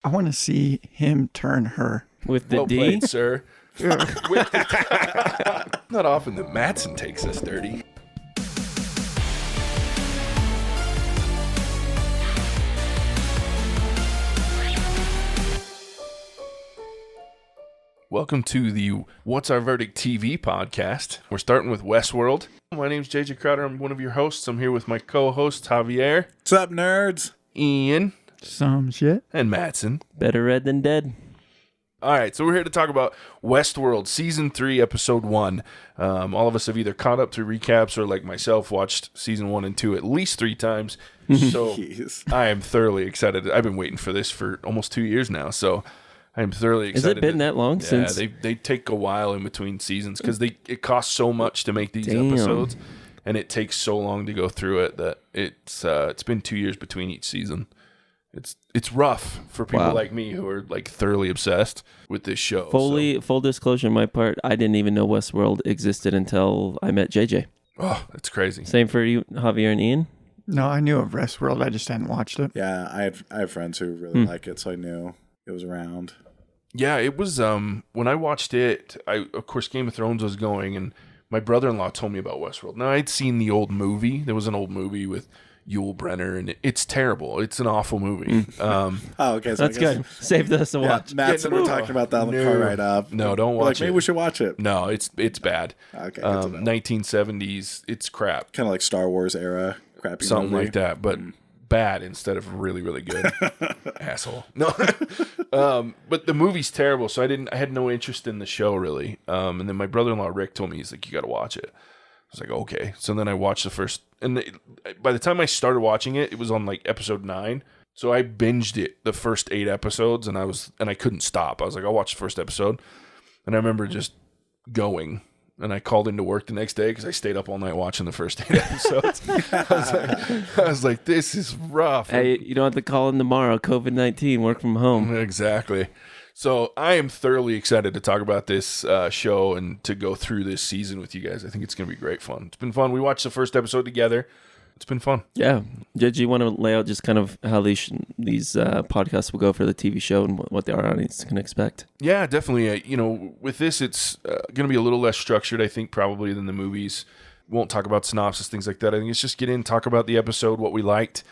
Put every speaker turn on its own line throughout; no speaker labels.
I want to see him turn her.
With the
Well
D?
played, sir. Not often that Matson takes us dirty. Welcome to the What's Our Verdict TV podcast. We're starting with Westworld. My name's JJ Crowder. I'm one of your hosts. I'm here with my co-host, Javier.
What's up, nerds?
Ian.
Some shit.
And Matson.
Better read than dead.
All right, so we're here to talk about Westworld, Season 3, Episode 1. All of us have either caught up through recaps or, like myself, watched Season 1 and 2 at least 3 times. So I am thoroughly excited. I've been waiting for this for almost 2 years now, so I'm thoroughly excited.
Has it been that long since?
Yeah, they take a while in between seasons because it costs so much to make these episodes, and it takes so long to go through it that it's been 2 years between each season. It's rough for people like me who are like thoroughly obsessed with this show.
Full disclosure on my part, I didn't even know Westworld existed until I met JJ.
Oh, that's crazy.
Same for you, Javier and Ian?
No, I knew of Westworld. I just hadn't watched it.
Yeah, I have friends who really like it, so I knew it was around.
Yeah, it was when I watched it, of course Game of Thrones was going, and my brother-in-law told me about Westworld. Now, I'd seen the old movie. There was an old movie with Yul Brynner, and it's terrible. It's an awful movie.
Oh, okay. So
That's good. Saved us a watch.
Matt's and we're talking about that on the car right up.
No, don't watch it.
Maybe we should watch it.
No, it's bad.
Okay.
1970s, it's crap.
Kind of like Star Wars era crappy
Something
movie.
like that, but bad instead of really, really good. Asshole. No. But the movie's terrible, so I had no interest in the show really. And then my brother-in-law Rick told me, he's like, you got to watch it. I was like, okay. So then I watched the first, and by the time I started watching it, it was on like episode 9. So I binged it the first 8 episodes, and I couldn't stop. I was like, I'll watch the first episode, and I remember just going. And I called into work the next day because I stayed up all night watching the first 8 episodes. I was like, this is rough.
Hey, you don't have to call in tomorrow. COVID-19, work from home.
Exactly. So I am thoroughly excited to talk about this show and to go through this season with you guys. I think it's going to be great fun. It's been fun. We watched the first episode together. It's been fun. Yeah.
Did you want to lay out just kind of how these podcasts will go for the TV show and what the audience can expect?
Yeah, definitely. With this, it's going to be a little less structured, I think, probably than the movies. Won't talk about synopsis, things like that. I think it's just get in, talk about the episode, what we liked,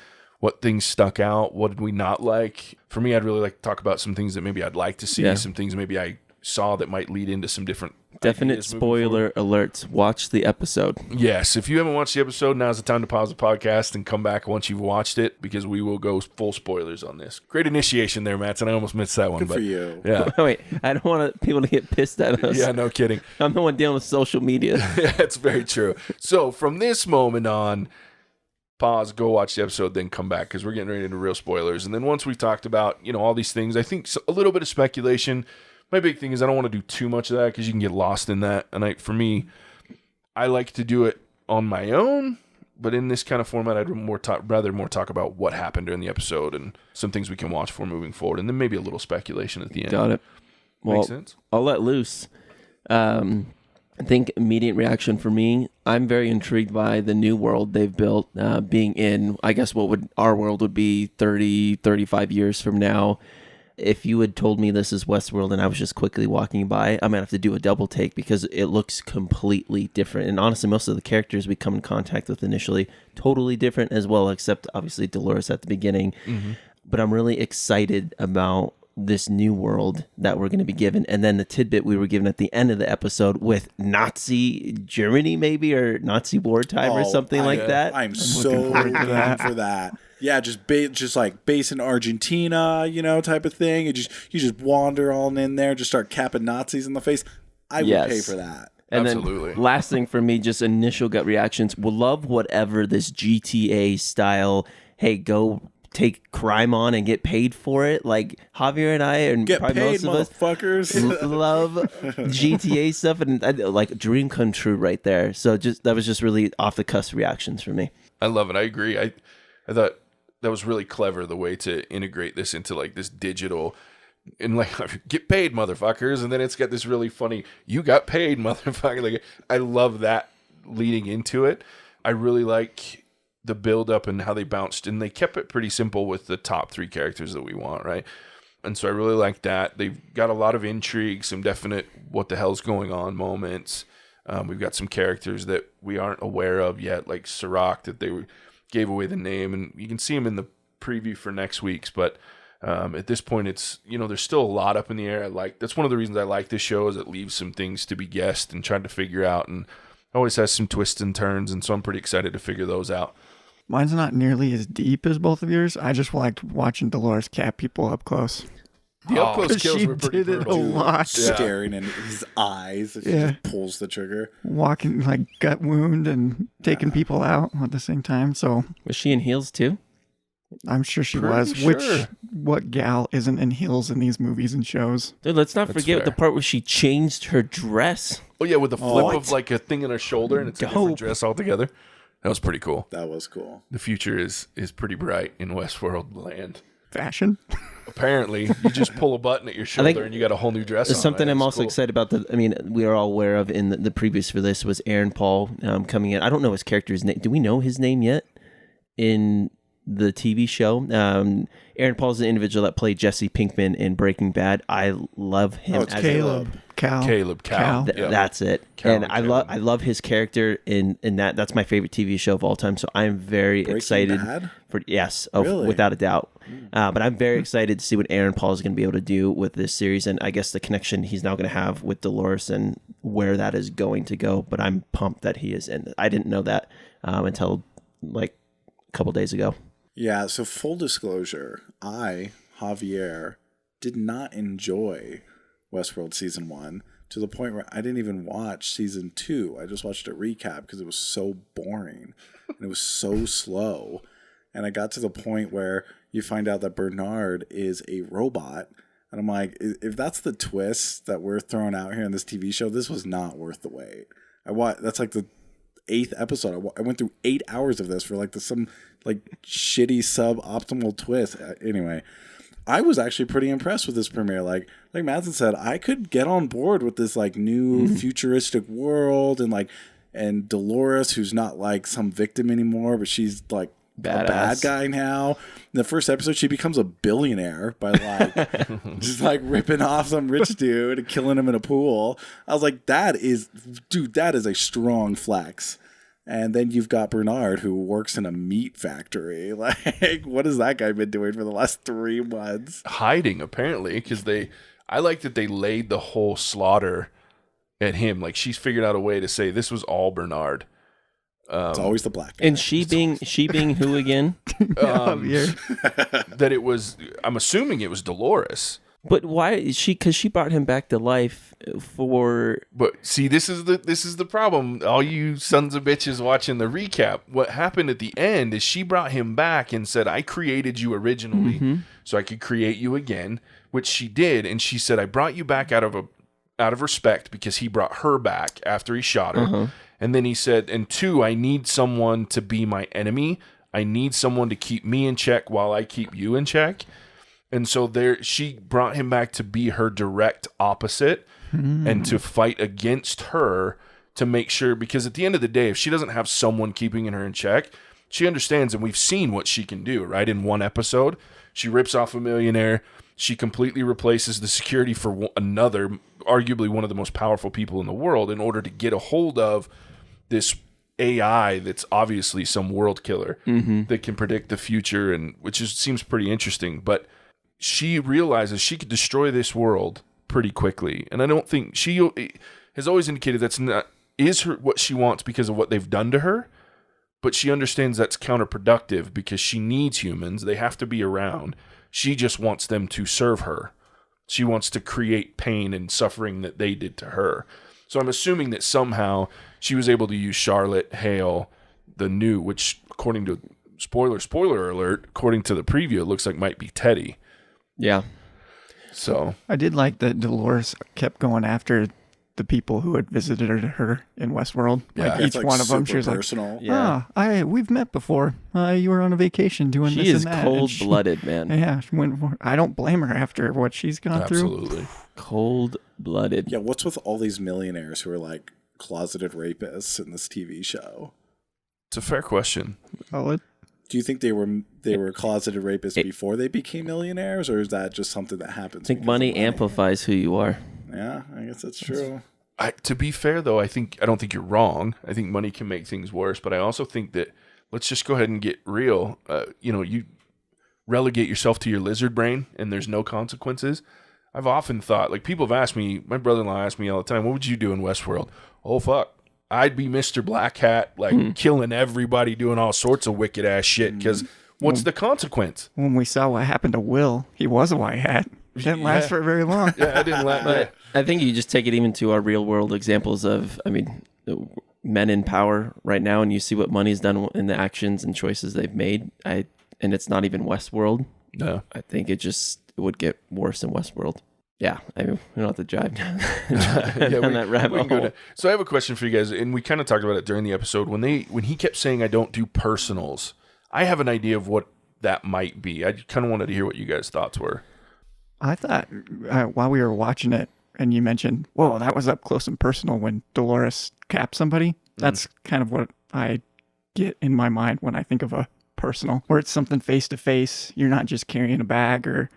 what things stuck out, what did we not like. For me, I'd really like to talk about some things that maybe I'd like to see, some things maybe I saw that might lead into some different
definite spoiler alerts. Watch the episode.
Yes, if you haven't watched the episode, now's the time to pause the podcast and come back once you've watched it, because we will go full spoilers on this. Great initiation there, Matt, and I almost missed that one.
Good for you.
Yeah.
Wait, I don't want people to get pissed at us.
Yeah, no kidding.
I'm the one dealing with social media.
Yeah, that's very true. So from this moment on, pause, go watch the episode, then come back, because we're getting ready into real spoilers. And then once we've talked about, all these things, I think a little bit of speculation. My big thing is I don't want to do too much of that because you can get lost in that. And for me, I like to do it on my own, but in this kind of format, I'd rather more talk about what happened during the episode and some things we can watch for moving forward, and then maybe a little speculation at the end.
Got it. Well,
Makes sense?
I'll let loose. I think immediate reaction for me, I'm very intrigued by the new world they've built, being in, I guess, our world would be 30, 35 years from now. If you had told me this is Westworld and I was just quickly walking by, I might have to do a double take because it looks completely different. And honestly, most of the characters we come in contact with initially, totally different as well, except obviously Delores at the beginning. Mm-hmm. But I'm really excited about this new world that we're going to be given. And then the tidbit we were given at the end of the episode with Nazi Germany, maybe, or Nazi wartime or something like that.
I'm so down for that. Yeah, just like base in Argentina, type of thing. You just wander on in there, just start capping Nazis in the face. I would pay for that.
And
Absolutely.
Then last thing for me, just initial gut reactions. We'll love whatever this GTA style, hey, go take crime on and get paid for it. Like Javier and I and
get
probably
paid,
most of
motherfuckers.
love GTA stuff, and like dream come true right there. So that was just really off the cusp reactions for me.
I love it. I agree. I thought that was really clever, the way to integrate this into like this digital and like get paid, motherfuckers. And then it's got this really funny, you got paid, motherfucker. Like, I love that leading into it. I really like the build up and how they bounced, and they kept it pretty simple with the top 3 characters that we want, right? And so I really like that. They've got a lot of intrigue, some definite what the hell's going on moments. We've got some characters that we aren't aware of yet, like Sirach, that they gave away the name. And you can see him in the preview for next week's. But at this point, it's, there's still a lot up in the air. That's one of the reasons I like this show, is it leaves some things to be guessed and tried to figure out. And always has some twists and turns. And so I'm pretty excited to figure those out.
Mine's not nearly as deep as both of yours. I just liked watching Delores cap people up close.
The up close kills
she
were pretty
did it
brutal.
a lot.
Staring in his eyes as she just pulls the trigger.
Walking like gut wound and taking people out at the same time. So
Was she in heels too?
I'm sure she
Pretty
was.
sure.
What gal isn't in heels in these movies and shows?
Dude, let's not
That's
forget
fair.
the part where she changed her dress.
Oh, yeah, with the flip
What?
of like a thing in her shoulder and it's a different
Dope.
dress altogether. That was pretty cool.
That was cool.
The future is pretty bright in Westworld land.
Fashion?
Apparently, you just pull a button at your shoulder and you got a whole new dress on.
There's something
right?
I'm
It's
also
cool.
excited about. We are all aware of in the previous for this was Aaron Paul coming in. I don't know his character's name. Do we know his name yet in the TV show? Aaron Paul's the individual that played Jesse Pinkman in Breaking Bad. I love him.
it's
as
Caleb.
Caleb Cal. Yeah.
That's it.
Cal
and
and
I love his character in that. That's my favorite TV show of all time. So I'm very
Breaking
excited
Bad?
for
Really?
without a doubt. But I'm very excited to see what Aaron Paul is going to be able to do with this series, and I guess the connection he's now going to have with Delores and where that is going to go. But I'm pumped that he is in. I didn't know that until like a couple days ago.
Yeah, so full disclosure, Javier, did not enjoy Westworld Season 1 to the point where I didn't even watch Season 2. I just watched a recap because it was so boring and it was so slow. And I got to the point where you find out that Bernard is a robot. And I'm like, if that's the twist that we're throwing out here in this TV show, this was not worth the wait. That's like the 8th episode. I went through 8 hours of this for like some shitty suboptimal twist. Anyway, I was actually pretty impressed with this premiere. Like Madsen said, I could get on board with this like new futuristic world and Delores, who's not like some victim anymore, but she's like a bad guy now. In the first episode, she becomes a billionaire by like just like ripping off some rich dude and killing him in a pool. I was like, that is a strong flex. And then you've got Bernard, who works in a meat factory. Like, what has that guy been doing for the last 3 months?
Hiding, apparently, because I like that they laid the whole slaughter at him. Like, she's figured out a way to say this was all Bernard.
It's always the black guy.
And she being who again?
That it was, I'm assuming it was Delores.
But why is she? Because she brought him back to life for.
But see, this is the problem. All you sons of bitches watching the recap. What happened at the end is she brought him back and said, "I created you originally, so I could create you again," which she did. And she said, "I brought you back out of respect because he brought her back after he shot her." And then he said, "And 2, I need someone to be my enemy. I need someone to keep me in check while I keep you in check." And so she brought him back to be her direct opposite and to fight against her to make sure, because at the end of the day, if she doesn't have someone keeping her in check, she understands, and we've seen what she can do, right? In one episode, she rips off a millionaire. She completely replaces the security for another, arguably one of the most powerful people in the world, in order to get a hold of this AI that's obviously some world killer that can predict the future, and which seems pretty interesting. But she realizes she could destroy this world pretty quickly, and I don't think she has always indicated that's not what she wants because of what they've done to her. But she understands that's counterproductive because she needs humans; they have to be around. She just wants them to serve her. She wants to create pain and suffering that they did to her. So I'm assuming that somehow she was able to use Charlotte Hale, which according to spoiler alert, according to the preview, it looks like might be Teddy.
Yeah.
So
I did like that Delores kept going after the people who had visited her in Westworld.
Yeah.
Like
It's
each one of them, she was
personal.
like,
Yeah.
we've met before. You were on a vacation doing
She
this
is
and that. And
cold-blooded, man.
Yeah, she went I don't blame her after what she's gone through.
absolutely.
Cold-blooded.
Yeah, what's with all these millionaires who are like closeted rapists in this TV show?
It's a fair question.
Solid.
Do you think they were closeted rapists before they became millionaires, or is that just something that happens?
I think money amplifies who you are.
Yeah, I guess that's true.
To be fair, though, I don't think you're wrong. I think money can make things worse, but I also think that let's just go ahead and get real. You relegate yourself to your lizard brain, and there's no consequences. I've often thought, like, people have asked me, my brother-in-law asks me all the time, what would you do in Westworld? Oh, fuck. I'd be Mr. Black Hat, like, killing everybody, doing all sorts of wicked-ass shit, because what's the consequence?
When we saw what happened to Will, he was a white hat. It didn't last for very long.
Yeah, I didn't last.
But I think you just take it even to our real-world examples of, men in power right now, and you see what money's done in the actions and choices they've made. And it's not even Westworld.
No.
I think it would get worse in Westworld. Yeah, we don't have to drive down, that rabbit hole.
So I have a question for you guys, and we kind of talked about it during the episode. When he kept saying, I don't do personals, I have an idea of what that might be. I kind of wanted to hear what you guys' thoughts were.
I thought while we were watching it, and you mentioned, whoa, that was up close and personal when Delores capped somebody. That's kind of what I get in my mind when I think of a personal, where it's something face to face. You're not just carrying a bag or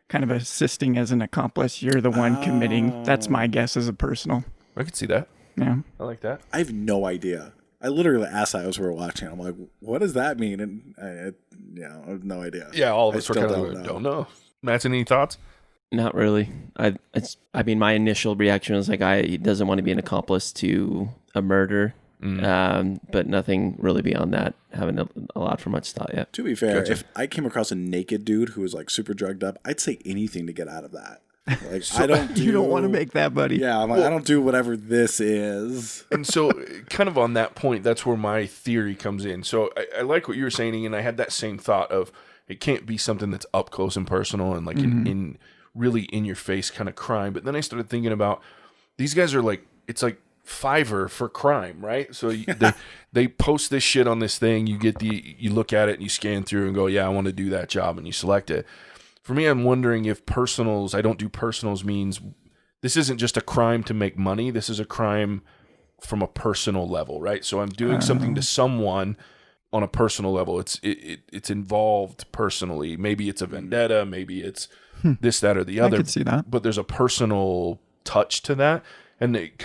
kind of assisting as an accomplice. You're the one committing. That's my guess as a personal.
I could see that.
Yeah.
I like that.
I have no idea. I literally asked that as we were watching. I'm like, what does that mean? And I have no idea.
Yeah, all of us were kind of don't know. Matt, any thoughts?
Not really. My initial reaction was like, he doesn't want to be an accomplice to a murder. But nothing really beyond that. Haven't a lot for much thought yet.
To be fair, if I came across a naked dude who was like super drugged up, I'd say anything to get out of that. Like,
You don't want to make that, buddy.
Yeah, I'm like, I don't do whatever this is.
And so, kind of on that point, that's where my theory comes in. So I like what you were saying, and I had that same thought of it can't be something that's up close and personal and like in really in your face kind of crime. But then I started thinking about these guys are like, it's like Fiverr for crime, right? So they post this shit on this thing. You look at it and you scan through and go, yeah, I want to do that job, and you select it. For me, I'm wondering if I don't do personals means this isn't just a crime to make money. This is a crime from a personal level, right? So I'm doing something to someone on a personal level. It's involved personally. Maybe it's a vendetta. Maybe it's this, that, or the other.
I could see that.
But there's a personal touch to that. And it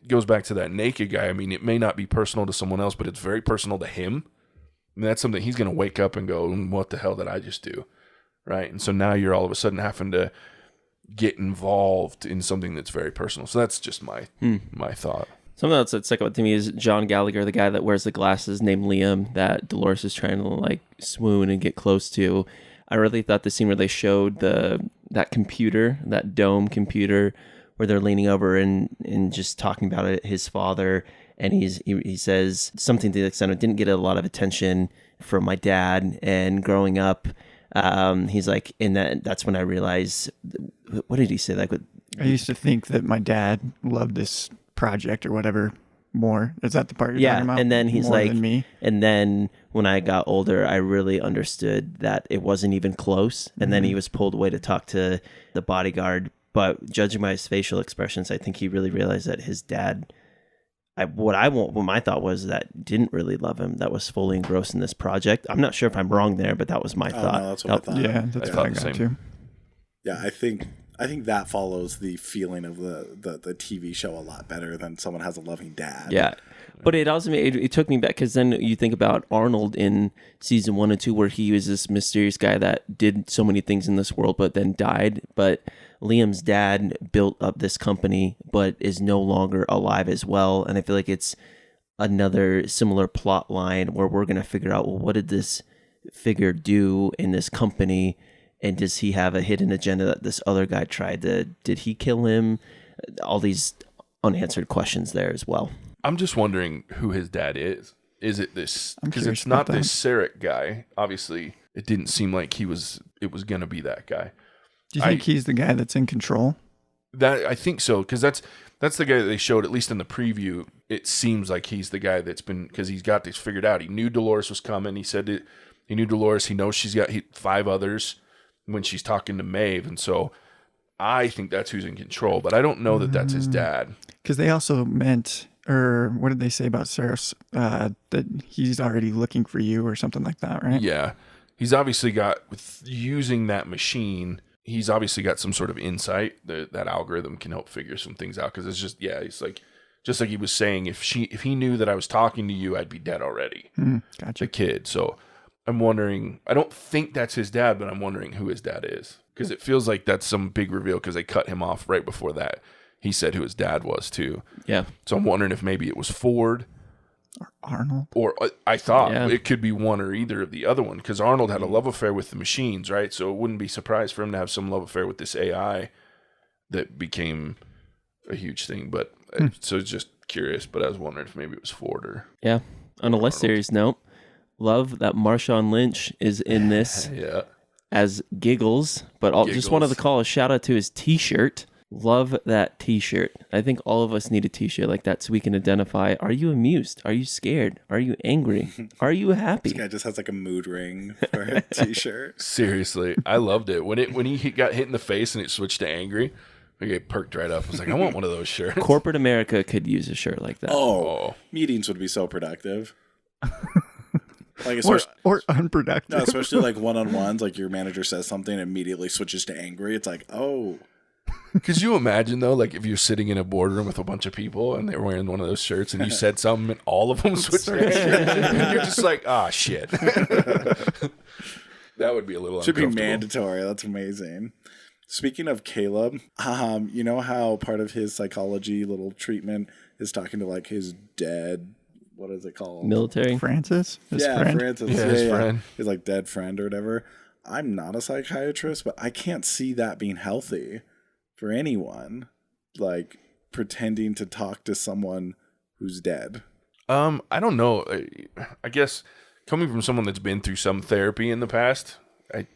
goes back to that naked guy. I mean, it may not be personal to someone else, but it's very personal to him. I mean, that's something he's going to wake up and go, what the hell did I just do? Right? And so now you're all of a sudden having to get involved in something that's very personal. So that's just my thought.
Something else that stuck out to me is John Gallagher, the guy that wears the glasses named Liam, that Delores is trying to like swoon and get close to. I really thought the scene where they showed that computer, that dome computer, where they're leaning over and just talking about it, his father, and he says something to the extent of, didn't get a lot of attention from my dad, and growing up, he's like, and that's when I realized, what did he say? Like,
I used to think that my dad loved this project or whatever more. Is that the part you're talking about?
And then he's
more
like,
than me?
And then when I got older, I really understood that it wasn't even close. And then he was pulled away to talk to the bodyguard. But judging by his facial expressions, I think he really realized that his dad, what my thought was, that didn't really love him, that was fully engrossed in this project. I'm not sure if I'm wrong there, but that was my thought.
No, that's what I thought.
Yeah, that's what I got too.
Yeah, I think that follows the feeling of the TV show a lot better than someone has a loving dad.
Yeah. But it also it took me back, because then you think about Arnold in season 1 and 2, where he was this mysterious guy that did so many things in this world but then died. But Liam's dad built up this company but is no longer alive as well. And I feel like it's another similar plot line where we're going to figure out, well, what did this figure do in this company? And does he have a hidden agenda that this other guy tried to, did he kill him? All these unanswered questions there as well.
I'm just wondering who his dad is. Is it this? Because it's not this Sarek guy. Obviously, it didn't seem like it was going to be that guy.
Do you think he's the guy that's in control?
That I think so, because that's the guy that they showed, at least in the preview. It seems like he's the guy that's been, because he's got this figured out. He knew Delores was coming. He said it. He knew Delores. He knows she's got 5 others when she's talking to Maeve, and so I think that's who's in control. But I don't know that that's his dad.
Because they also meant or what did they say about Saros? That he's already looking for you or something like that, right?
Yeah. He's obviously got, with using that machine, he's obviously got some sort of insight. That algorithm can help figure some things out, because it's just, he's like, just like he was saying, if he knew that I was talking to you, I'd be dead already.
Gotcha.
The kid. So I'm wondering, I don't think that's his dad, but I'm wondering who his dad is, because it feels like that's some big reveal, because they cut him off right before that. He said who his dad was too.
Yeah.
So I'm wondering if maybe it was Ford.
Or Arnold.
Or I thought it could be one or either of the other one, because Arnold had a love affair with the machines, right? So it wouldn't be surprised for him to have some love affair with this AI that became a huge thing. But so it's just curious. But I was wondering if maybe it was Ford or
On a less serious note, love that Marshawn Lynch is in this as Giggles. But I just wanted to call a shout out to his T-shirt. Love that T-shirt. I think all of us need a T-shirt like that so we can identify, are you amused? Are you scared? Are you angry? Are you happy?
This guy just has like a mood ring for a T-shirt.
Seriously, I loved it. When he got hit in the face and it switched to angry, I get perked right up. I was like, I want one of those shirts.
Corporate America could use a shirt like that.
Oh. Meetings would be so productive. Like
or unproductive.
No, especially like one-on-ones, like your manager says something and immediately switches to angry. It's like, oh.
Could you imagine, though, like if you're sitting in a boardroom with a bunch of people and they're wearing one of those shirts and you said something and all of them switched to angry? You're just like, shit. That would be a little
Should be
uncomfortable.
mandatory. That's amazing. Speaking of Caleb, you know how part of his psychology little treatment is talking to like his dead, what is it called?
Military.
Francis? His friend?
Francis.
His friend.
His like dead friend or whatever. I'm not a psychiatrist, but I can't see that being healthy for anyone. Like pretending to talk to someone who's dead.
I don't know. I guess coming from someone that's been through some therapy in the past,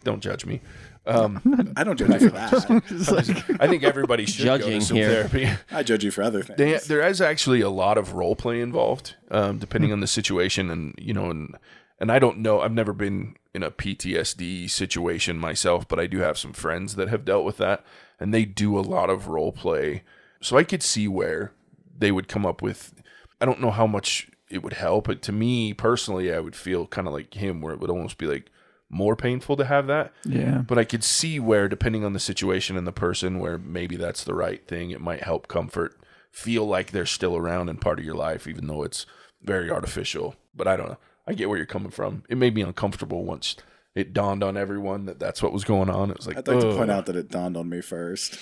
don't judge me.
I don't judge you for that.
I think everybody should go to
Judging
some
here.
therapy.
I judge you for other things.
There is actually a lot of role play involved, depending on the situation, and I don't know. I've never been in a PTSD situation myself, but I do have some friends that have dealt with that, and they do a lot of role play. So I could see where they would come up with. I don't know how much it would help, but to me personally, I would feel kind of like him, where it would almost be like more painful to have that.
Yeah.
But I could see where, depending on the situation and the person, where maybe that's the right thing. It might help comfort, feel like they're still around and part of your life, even though it's very artificial. But I don't know. I get where you're coming from. It made me uncomfortable once it dawned on everyone that that's what was going on. It was like,
I'd like to point out that it dawned on me first.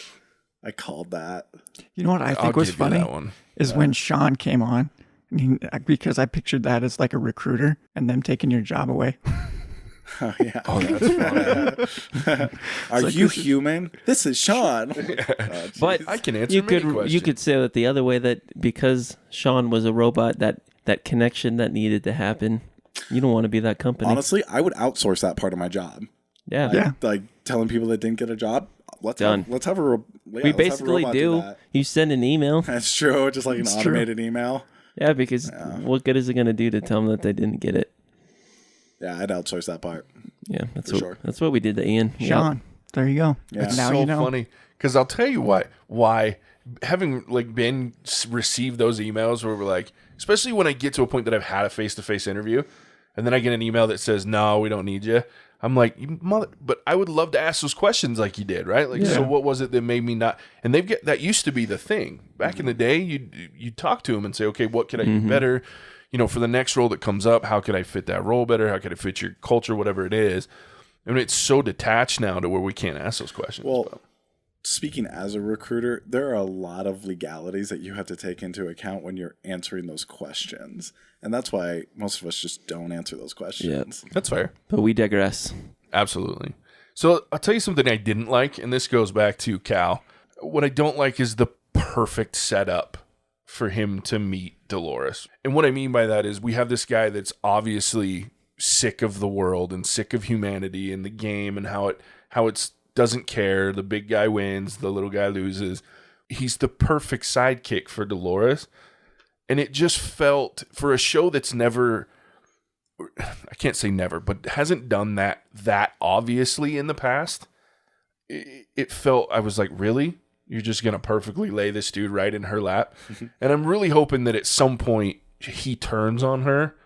I called that.
You know what I think was funny is when Sean came on, because I pictured that as like a recruiter and them taking your job away.
Oh, yeah.
Oh, that's funny.
Are like, you human? This is Sean.
But
I can answer many questions.
You could say that the other way, that because Sean was a robot, that connection that needed to happen, you don't want to be that company.
Honestly, I would outsource that part of my job.
Yeah.
Like telling people that didn't get a job. Let's have a
we basically do. You send an email.
That's true. Just like an automated email.
Yeah, because what good is it going to do to tell them that they didn't get it?
Yeah, I'd outsource that part.
Yeah, that's what we did to Ian.
Sean, there you go.
Yeah.
It's
now
so
you know.
funny, because I'll tell you why having like been received those emails where we're like, especially when I get to a point that I've had a face-to-face interview and then I get an email that says, no, we don't need you. I'm like, but I would love to ask those questions like you did, right? Like, so what was it that made me not? And that used to be the thing back in the day. You talk to them and say, okay, what could I do better? For the next role that comes up, how could I fit that role better? How could I fit your culture, whatever it is? I mean, it's so detached now to where we can't ask those questions.
Well, speaking as a recruiter, there are a lot of legalities that you have to take into account when you're answering those questions. And that's why most of us just don't answer those questions.
Yeah.
That's fair.
But we digress.
Absolutely. So I'll tell you something I didn't like, and this goes back to Cal. What I don't like is the perfect setup for him to meet Delores. And what I mean by that is we have this guy that's obviously sick of the world and sick of humanity and the game and how it doesn't care. The big guy wins, the little guy loses. He's the perfect sidekick for Delores. And it just felt, for a show that's never, I can't say never, but hasn't done that obviously in the past, it felt, I was like, really? You're just going to perfectly lay this dude right in her lap. And I'm really hoping that at some point he turns on her,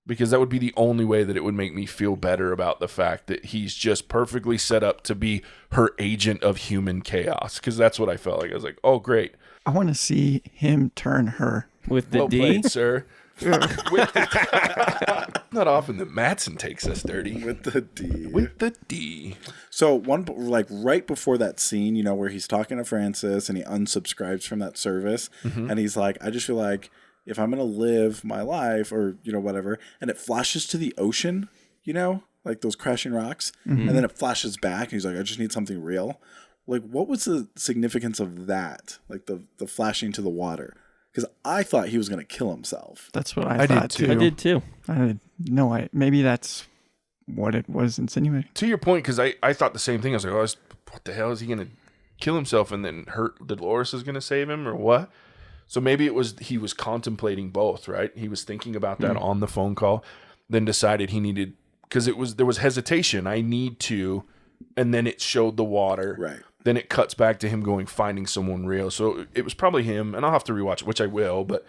because that would be the only way that it would make me feel better about the fact that he's just perfectly set up to be her agent of human chaos. Because that's what I felt like. I was like, oh, great.
I want to see him turn her.
With the
Well
D?
played, sir. Not often that Mattson takes us dirty.
With the D.
With the D.
So right before that scene, you know, where he's talking to Francis and he unsubscribes from that service, and he's like, I just feel like if I'm gonna live my life, or you know, whatever, and it flashes to the ocean, you know, like those crashing rocks, and then it flashes back, and he's like, I just need something real. Like, what was the significance of that? Like the flashing to the water? Because I thought he was gonna kill himself.
That's what I thought too.
I did too.
Maybe that's what it was insinuating.
To your point, because I thought the same thing. I was like, what the hell is he going to kill himself and then hurt Delores is going to save him, or what? So maybe he was contemplating both, right? He was thinking about that on the phone call, then decided he needed, because there was hesitation. I need to, and then it showed the water.
Right.
Then it cuts back to him finding someone real. So it was probably him, and I'll have to rewatch it, which I will, but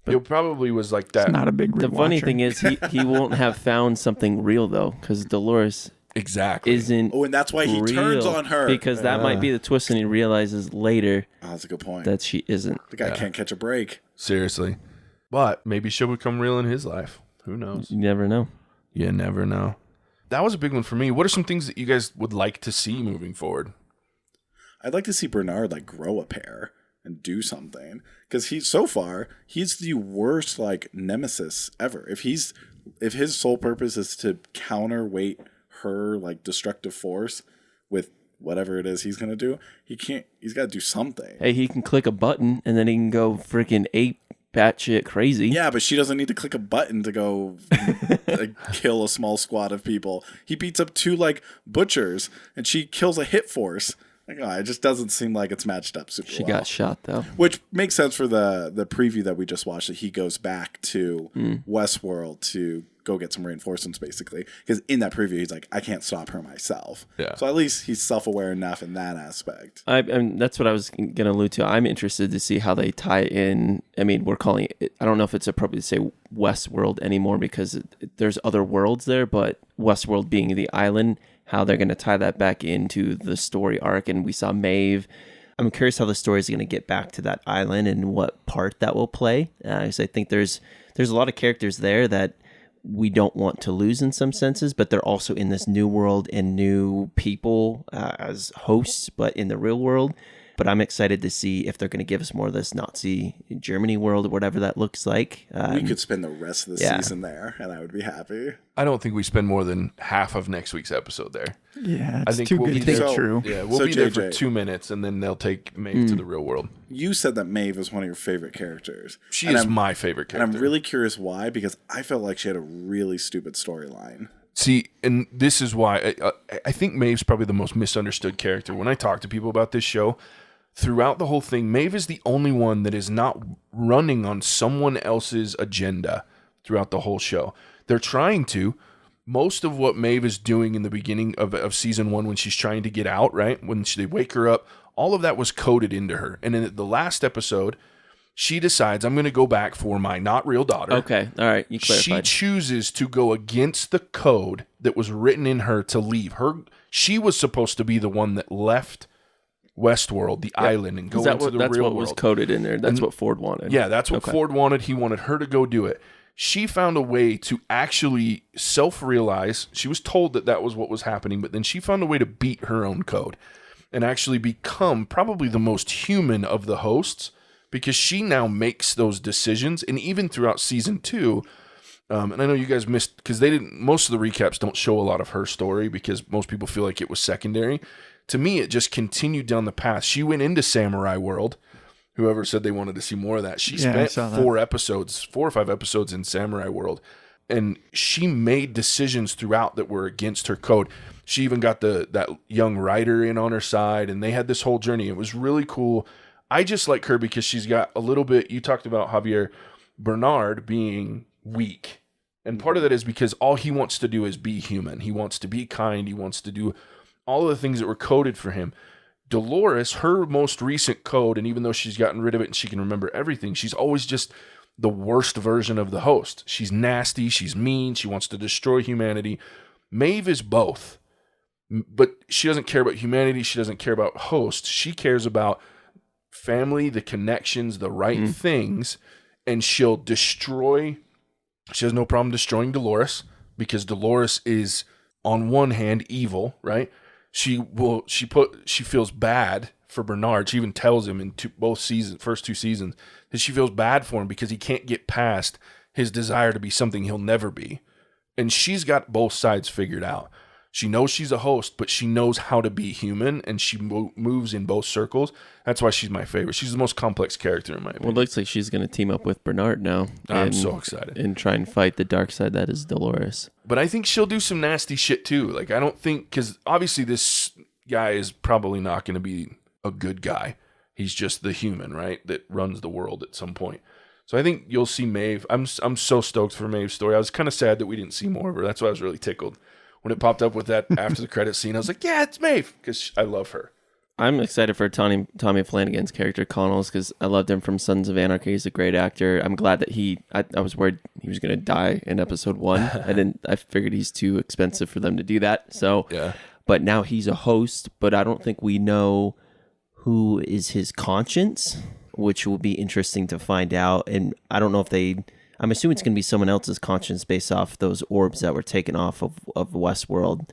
it probably was like that.
It's not a big
The funny
rewatcher.
thing is he won't have found something real, though, because Dolores
exactly
isn't
Oh, and that's why he turns
real,
on her.
because that might be the twist, and he realizes later
Oh, that's a good point.
that she isn't.
The guy can't catch a break.
Seriously. But maybe she'll become real in his life. Who knows?
You never know.
You never know. That was a big one for me. What are some things that you guys would like to see moving forward?
I'd like to see Bernard like grow a pair and do something, because he's the worst like nemesis ever. If his sole purpose is to counterweight her like destructive force with whatever it is he's gonna do, he's got to do something.
Hey, he can click a button, and then he can go freaking ape batshit crazy.
Yeah, but she doesn't need to click a button to go like, kill a small squad of people. He beats up 2 like butchers, and she kills a hit force. Like, it just doesn't seem like it's matched up super
She
well.
got shot, though.
Which makes sense for the preview that we just watched, that he goes back to Westworld to go get some reinforcements, basically. Because in that preview, he's like, I can't stop her myself.
Yeah.
So at least he's self-aware enough in that aspect.
And that's what I was going to allude to. I'm interested to see how they tie in. I mean, we're calling it, I don't know if it's appropriate to say Westworld anymore, because there's other worlds there, but Westworld being the island, how they're going to tie that back into the story arc. And we saw Maeve. I'm curious how the story is going to get back to that island and what part that will play. Because I think there's a lot of characters there that we don't want to lose in some senses, but they're also in this new world and new people as hosts, but in the real world. But I'm excited to see if they're going to give us more of this Nazi Germany world, or whatever that looks like.
We could spend the rest of the season there, and I would be happy.
I don't think we spend more than half of next week's episode there.
Yeah,
I
it's
think
too
we'll
good
be
to be
there.
true.
Yeah, we'll
So,
be there for
JJ.
2 minutes, and then they'll take Maeve to the real world.
You said that Maeve is one of your favorite characters.
She
And
is
I'm-
my favorite character.
And I'm really curious why, because I felt like she had a really stupid storyline.
See, and this is why I think Maeve's probably the most misunderstood character. When I talk to people about this show, throughout the whole thing, Maeve is the only one that is not running on someone else's agenda throughout the whole show. They're trying to. Most of what Maeve is doing in the beginning of season 1, when she's trying to get out, right? When they wake her up, all of that was coded into her. And in the last episode, she decides, I'm going to go back for my not real daughter.
Okay, all right, you clarified.
She chooses to go against the code that was written in her to leave. She was supposed to be the one that left Westworld, the island, and go into the
that's
real
what
world.
was coded in there. That's what Ford wanted.
Yeah, that's what Ford wanted. He wanted her to go do it. She found a way to actually self-realize. She was told that was what was happening, but then she found a way to beat her own code and actually become probably the most human of the hosts, because she now makes those decisions. And even throughout season 2, and I know you guys missed, because most of the recaps don't show a lot of her story, because most people feel like it was secondary. To me, it just continued down the path. She went into Samurai World. Whoever said they wanted to see more of that. She spent 4 or 5 episodes in Samurai World, and she made decisions throughout that were against her code. She even got that young writer in on her side, and they had this whole journey. It was really cool. I just like her because she's got a little bit, you talked about Javier, Bernard being weak. And part of that is because all he wants to do is be human. He wants to be kind. He wants to do all of the things that were coded for him. Delores, her most recent code, and even though she's gotten rid of it and she can remember everything, she's always just the worst version of the host. She's nasty, she's mean, she wants to destroy humanity. Maeve is both, but she doesn't care about humanity, she doesn't care about host, she cares about family, the connections, the right things, and she'll destroy. She has no problem destroying Delores because Delores is on one hand evil, right? She feels bad for Bernard. She even tells him in first two seasons, that she feels bad for him because he can't get past his desire to be something he'll never be. And she's got both sides figured out. She knows she's a host, but she knows how to be human, and she moves in both circles. That's why she's my favorite. She's the most complex character in my opinion.
Well, it looks like she's going to team up with Bernard now.
I'm so excited.
And try and fight the dark side that is Delores.
But I think she'll do some nasty shit too. Like, I don't think, because obviously this guy is probably not going to be a good guy. He's just the human, right, that runs the world at some point. So I think you'll see Maeve. I'm so stoked for Maeve's story. I was kind of sad that we didn't see more of her. That's why I was really tickled. When it popped up with that after the credit scene, I was like, yeah, it's Maeve, because I love her.
I'm excited for Tommy Flanagan's character, Connells, because I loved him from Sons of Anarchy. He's a great actor. I'm glad that I was worried he was going to die in episode 1. I figured he's too expensive for them to do that. So,
yeah. But
now he's a host, but I don't think we know who is his conscience, which will be interesting to find out. And I don't know if I'm assuming it's going to be someone else's conscience based off those orbs that were taken off of Westworld.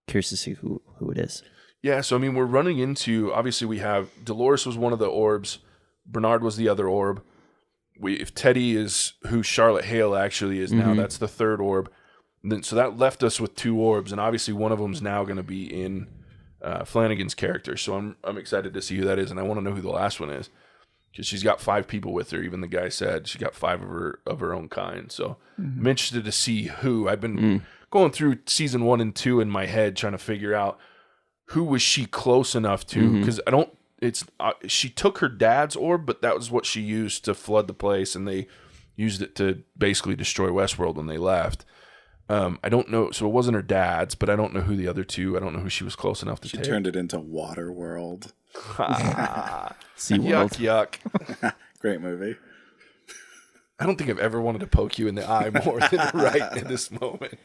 Curious to see who it is.
Yeah, so I mean, we're running into, obviously we have, Delores was one of the orbs, Bernard was the other orb. If Teddy is who Charlotte Hale actually is now, that's the third orb. So that left us with 2 orbs, and obviously one of them is now going to be in Flanagan's character. So I'm excited to see who that is, and I want to know who the last one is. Because she's got 5 people with her. Even the guy said she got 5 of her own kind. So I'm interested to see who. I've been going through season 1 and 2 in my head, trying to figure out who was she close enough to. Because she took her dad's orb, but that was what she used to flood the place, and they used it to basically destroy Westworld when they left. I don't know. So it wasn't her dad's, but I don't know who the other 2. I don't know who she was close enough to take.
She turned it into Waterworld.
SeaWorld.
Yuck.
Great movie.
I don't think I've ever wanted to poke you in the eye more than right in this moment.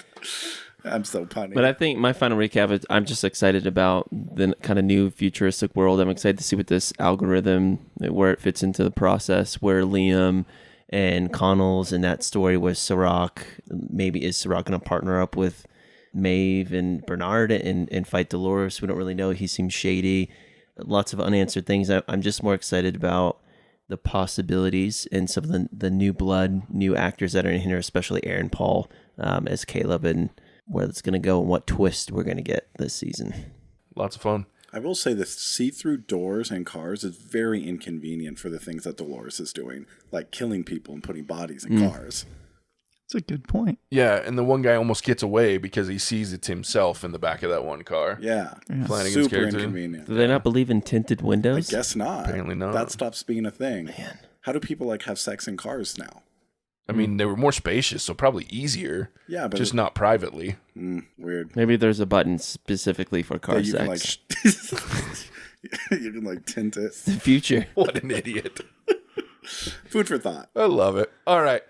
I'm so punny.
But I think my final recap is I'm just excited about the kind of new futuristic world. I'm excited to see what this algorithm, where it fits into the process, where Liam and Connells in that story with Sirach, maybe is Sirach going to partner up with Maeve and Bernard and fight Delores? We don't really know. He seems shady. Lots of unanswered things. I'm just more excited about the possibilities and some of the new blood, new actors that are in here, especially Aaron Paul as Caleb, and where it's going to go and what twist we're going to get this season.
Lots of fun.
I will say the see-through doors and cars is very inconvenient for the things that Delores is doing, like killing people and putting bodies in cars.
That's a good point.
Yeah, and the one guy almost gets away because he sees it's himself in the back of that one car.
Yeah.
Flanagan's
Super
character.
inconvenient.
Do they not believe in tinted windows?
I guess not.
Apparently not.
That stops being a thing.
Man.
How do people have sex in cars now?
I mean, they were more spacious, so probably easier.
Yeah, but
just not privately.
Weird.
Maybe there's a button specifically for car
You
sex.
you can tint it.
The future.
What an idiot.
Food for thought.
I love it. All right.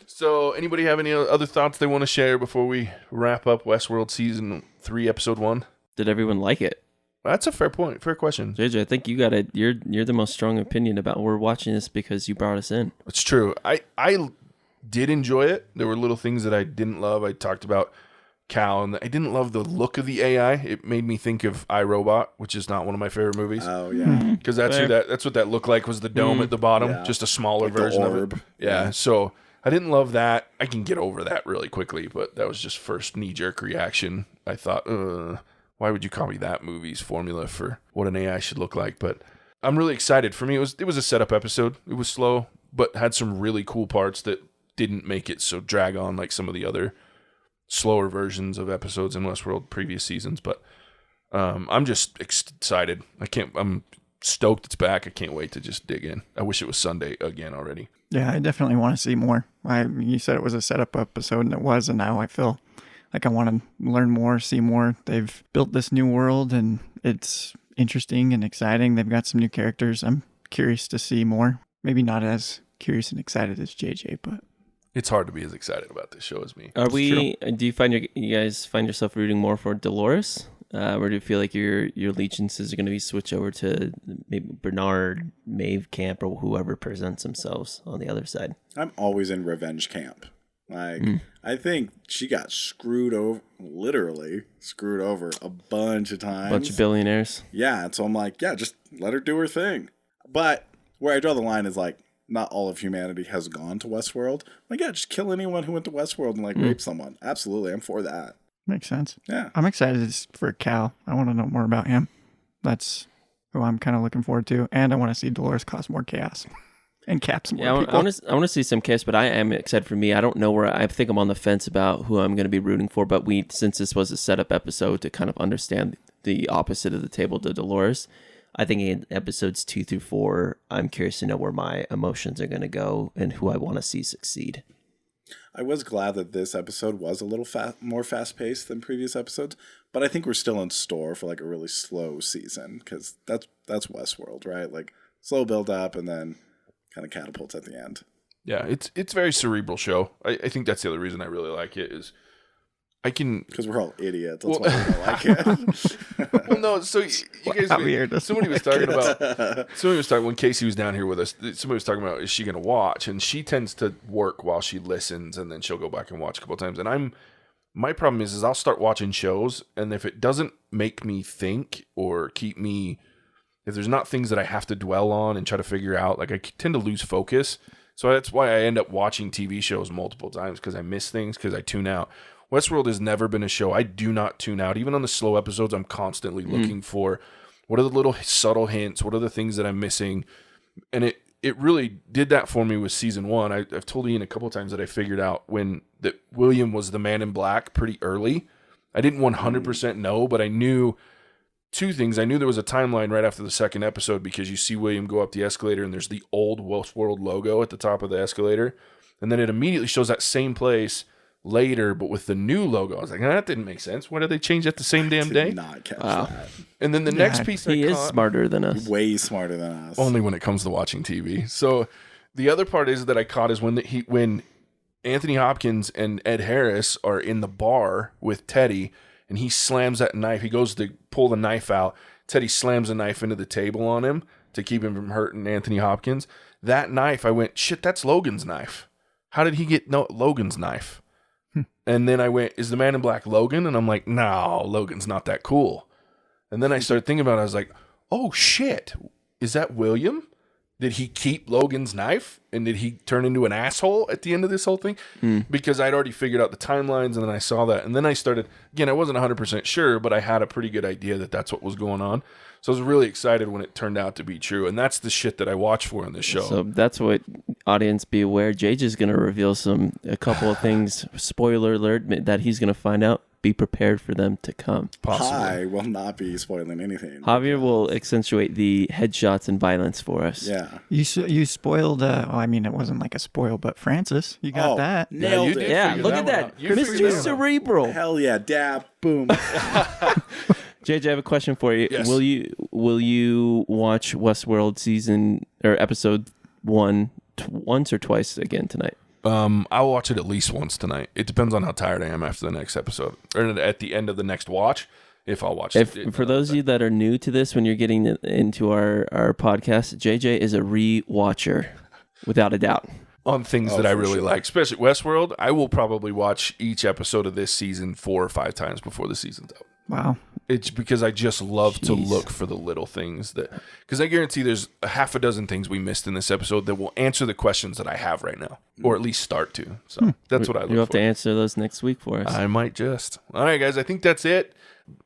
So, anybody have any other thoughts they want to share before we wrap up Westworld Season 3, Episode 1?
Did everyone like it?
That's a fair point. Fair question.
JJ, I think you got it. You're the most strong opinion about. We're watching this because you brought us in.
It's true. I did enjoy it. There were little things that I didn't love. I talked about Cal, and I didn't love the look of the AI. It made me think of iRobot, which is not one of my favorite movies.
Oh, yeah.
Because that's what that looked like, was the dome at the bottom, just a smaller version of it. Yeah, so I didn't love that. I can get over that really quickly, but that was just first knee-jerk reaction. I thought, why would you copy that movie's formula for what an AI should look like? But I'm really excited. For me, it was a setup episode. It was slow, but had some really cool parts that didn't make it so drag on like some of the other slower versions of episodes in Westworld previous seasons. But I'm just excited. I'm stoked it's back. I can't wait to just dig in. I wish it was Sunday again already.
Yeah, I definitely want to see more. You said it was a setup episode, and it was, and now I feel like I want to learn more, see more. They've built this new world, and it's interesting and exciting. They've got some new characters. I'm curious to see more. Maybe not as curious and excited as JJ, but
It's hard to be as excited about this show as me.
Do you find you guys find yourself rooting more for Delores? Or do you feel like your allegiances are going to be switched over to maybe Bernard, Maeve Camp, or whoever presents themselves on the other side?
I'm always in revenge camp. I think she got screwed over, literally screwed over a bunch of times.
Bunch of billionaires.
Yeah, and so I'm like, yeah, just let her do her thing. But where I draw the line is like, not all of humanity has gone to Westworld. Like, yeah, just kill anyone who went to Westworld and rape someone. Absolutely, I'm for that.
makes sense.
Yeah.
I'm excited for Cal. I want to know more about him. That's who I'm kind of looking forward to. And I want to see Delores cause more chaos and cap some more people.
I want to see some chaos, but I am excited for me. I don't know where I think I'm on the fence about who I'm going to be rooting for, but since this was a setup episode to kind of understand the opposite of the table to Delores, I think in episodes 2 through 4, I'm curious to know where my emotions are going to go and who I want to see succeed.
I was glad that this episode was a little more fast-paced than previous episodes, but I think we're still in store for a really slow season, because that's Westworld, right? Like, slow build-up and then kind of catapults at the end.
Yeah, it's a very cerebral show. I think that's the other reason I really like it is because
we're all idiots. That's why we don't like it.
Well, no. So you guys, somebody was talking about when Casey was down here with us. Somebody was talking about, is she going to watch? And she tends to work while she listens, and then she'll go back and watch a couple of times. And my problem is I'll start watching shows, and if it doesn't make me think or keep me, if there's not things that I have to dwell on and try to figure out, I tend to lose focus. So that's why I end up watching TV shows multiple times, because I miss things, because I tune out. Westworld has never been a show I do not tune out. Even on the slow episodes, I'm constantly looking for what are the little subtle hints, what are the things that I'm missing. And it really did that for me with season 1. I've told Ian a couple of times that I figured out that William was the man in black pretty early. I didn't 100% know, but I knew 2 things. I knew there was a timeline right after the second episode, because you see William go up the escalator and there's the old Westworld logo at the top of the escalator. And then it immediately shows that same place later, but with the new logo. I was like, that didn't make sense. Why did they change that the same damn day?
Did not catch that.
And then the next piece
he is smarter than us.
Way smarter than us.
Only when it comes to watching TV. So the other part is that I caught is when Anthony Hopkins and Ed Harris are in the bar with Teddy, and he slams that knife. He goes to pull the knife out. Teddy slams a knife into the table on him to keep him from hurting Anthony Hopkins. That knife, I went, shit, that's Logan's knife. How did he get Logan's knife? And then I went, is the man in black Logan? And I'm like, no, Logan's not that cool. And then I started thinking about it. I was like, oh, shit. Is that William? Did he keep Logan's knife? And did he turn into an asshole at the end of this whole thing? Because I'd already figured out the timelines, and then I saw that. And then I started, again, I wasn't 100% sure, but I had a pretty good idea that that's what was going on. So I was really excited when it turned out to be true. And that's the shit that I watch for in this show.
So that's what, audience, be aware. JJ's going to reveal a couple of things, spoiler alert, that he's going to find out. Be prepared for them to come.
Possibly.
I will not be spoiling anything.
Javier will accentuate the headshots and violence for us.
Yeah.
You spoiled, it wasn't like a spoil, but Francis, you got that.
Nailed
you
it.
did
Yeah,
figure
look
that
at
one
that.
out. You figured
Mr.
that one out.
Cerebral.
Hell yeah. Dab. Boom.
JJ, I have a question for you.
Yes.
Will you watch Westworld season or episode 1 once or twice again tonight?
I'll watch it at least once tonight. It depends on how tired I am after the next episode, or at the end of the next watch, if I'll watch it.
For those of you that are new to this, when you're getting into our podcast, JJ is a re-watcher, without a doubt.
On things that I really
sure.
like, especially Westworld, I will probably watch each episode of this season 4 or 5 times before the season's out.
Wow.
It's because I just love to look for the little things because I guarantee there's a half a dozen things we missed in this episode that will answer the questions that I have right now, or at least start to. So that's what I look for.
You'll have to answer those next week for us.
I might just. All right, guys, I think that's it.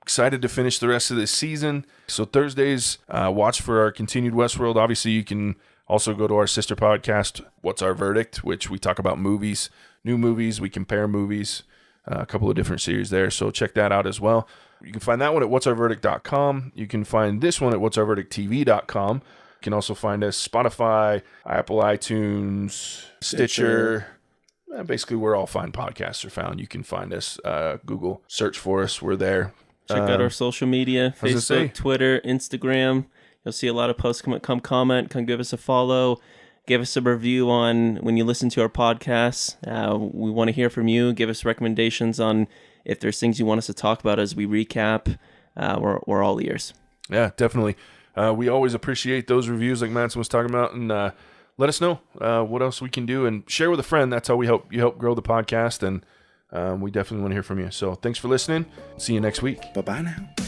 Excited to finish the rest of this season. So Thursdays, watch for our continued Westworld. Obviously, you can also go to our sister podcast, What's Our Verdict, which we talk about movies, new movies. We compare movies, a couple of different series there. So check that out as well. You can find that one at whatsourverdict.com. You can find this one at whatsourverdicttv.com. You can also find us Spotify, Apple iTunes, Stitcher. Basically, where all fine podcasts are found. You can find us. Google, search for us. We're there.
Check out our social media,
I was gonna say.
Facebook, Twitter, Instagram. You'll see a lot of posts. Come comment, come give us a follow. Give us a review on when you listen to our podcasts. We want to hear from you. Give us recommendations on if there's things you want us to talk about as we recap. We're all ears.
Yeah, definitely. We always appreciate those reviews like Manson was talking about. And let us know what else we can do. And share with a friend. That's how we help grow the podcast. And we definitely want to hear from you. So thanks for listening. See you next week.
Bye-bye now.